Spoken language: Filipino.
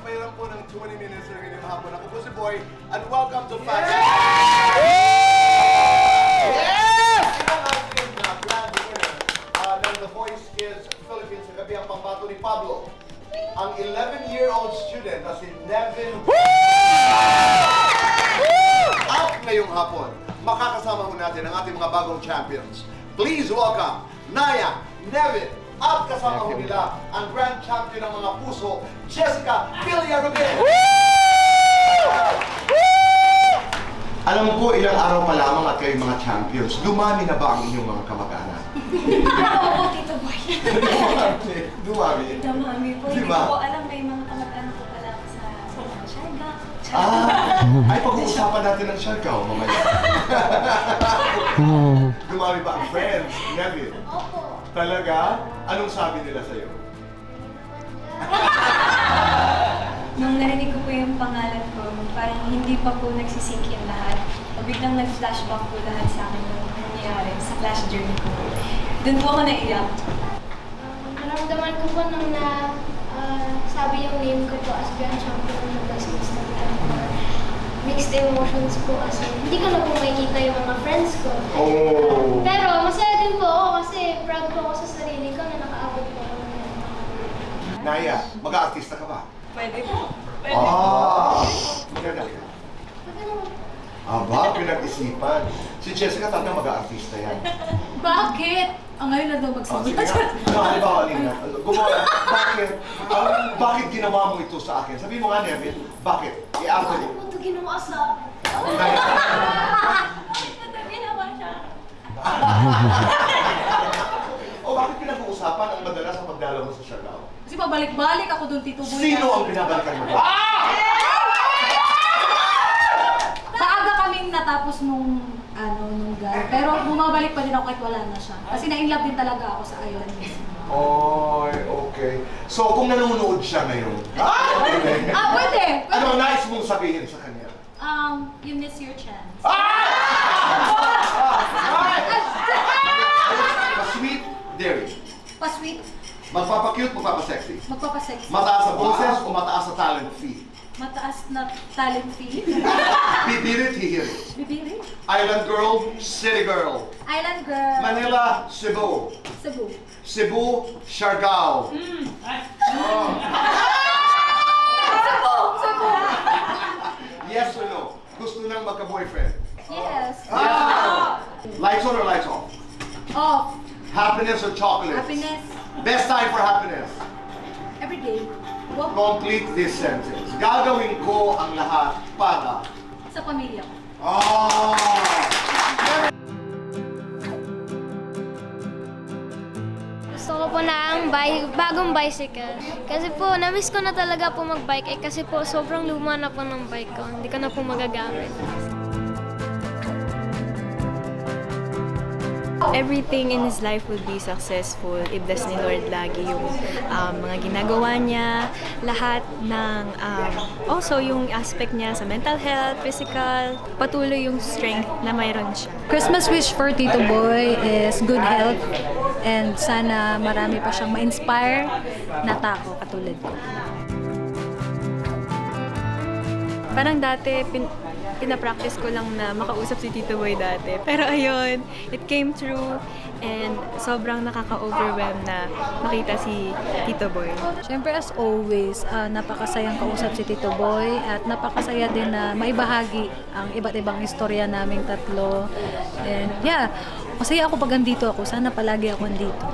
mayroon po ng 20 minutes na ganyan hapon. Ako po si Boy, and welcome to Fast. Grand winner ng The Voice Kids Philippines sa gabi ang pambato ni Pablo. Ang 11-year-old student na si Nevin out ngayong hapon. Makakasama ho natin ang ating mga bagong champions. Please welcome Naya, Nevin, at kasama ho nila ang grand champion ng mga puso, Jessica Villarubin. Alam ko ilang araw pa lamang at kayo mga champions. Dumami na ba ang inyong mga kamag-anak? Oo, Tito Boy. Dumami? Dumami po. Hindi Diba? ko alam may mga kamag-anak ko pala sa Siargao. Ay pag-uusapan natin ang Siargao mamaya. Dumami ba ang friends, Nevin? Opo. Talaga? Anong sabi nila sa'yo? Nung narinig ko po yung pangalan ko, parang hindi pa po nagsisink yung lahat. Biglang nag-flashback po lahat sa akin nung nangyayari sa class journey ko. Doon po ako naiyak. Naramdaman ko po nung sabi yung name ko po as grand champion ng Baskets mixed emotions po kasi hindi ko na po makikita yung mga friends ko. Oh! Pero masaya din po ako kasi proud po ako sa sarili ko na nakaabot po ako ng yan. Naya, mag-aartista ka ba? Pwede po. Maganda. Pag ano, Aba, pinag-isipan. Si Jessica talaga mag-aartista yan. Bakit? Ang ngayon na daw Sige magsabi. nga. Halimbawa, Alina, gumawa. Bakit ginawa mo ito sa akin? Sabihin mo nga, Nevin, bakit? I-arte bakit mo. mo ito ginawa sa Naya. Ito ginawa siya. O bakit pinag-uusapan ang madalas sa pagdala mo sa Siargao? Kasi pabalik-balik ako doon, Tito Boy. Sino ang binabalikan mo? Maaga kaming natapos nung guy. Pero bumabalik pa din ako kahit wala na siya. Kasi na-inlove din talaga ako sa Island mismo. Oy, okay. So, kung nanonood siya ngayon, Pwede! ano ang nais mong sabihin sa kanya? You miss your chance. Sweet, dairy. Pa-sweet, Magpapa-cute, magpapa-sexy. magpapasexy. Mataas sa boses o mataas sa talent fee? Mataas na talent fee. Bibirit, hihirit. Bibiri. Island girl, city girl. Island girl. Manila, Cebu. Cebu. Cebu, Siargao. Cebu! Yes or no? Gusto nang magka-boyfriend? Yes. Lights on or lights off? Off. Happiness or chocolates? Happiness. Best time for happiness? Every day. Wow. Complete this sentence. Gagawin ko ang lahat para... Sa pamilya ko. Gusto ko po ng bagong bicycle. Kasi po, na-miss ko na talaga po mag-bike. Kasi po, sobrang luma na po ng bike ko. Hindi ko na po magagamit. Everything in his life will be successful. I-bless ni Lord lagi yung mga ginagawa niya, lahat ng also yung aspect niya sa mental health, physical, patuloy yung strength na mayroon siya. Christmas wish for Tito Boy is good health and sana marami pa siyang ma-inspire na tao katulad ko. Parang dati, pinapractice ko lang na makausap si Tito Boy dati. Pero ayun, it came true and sobrang nakaka-overwhelm na makita si Tito Boy. Siyempre as always, napakasayang kausap si Tito Boy at napakasaya din na maibahagi ang iba't ibang istorya naming tatlo. And yeah, masaya ako pag andito ako. Sana palagi ako andito.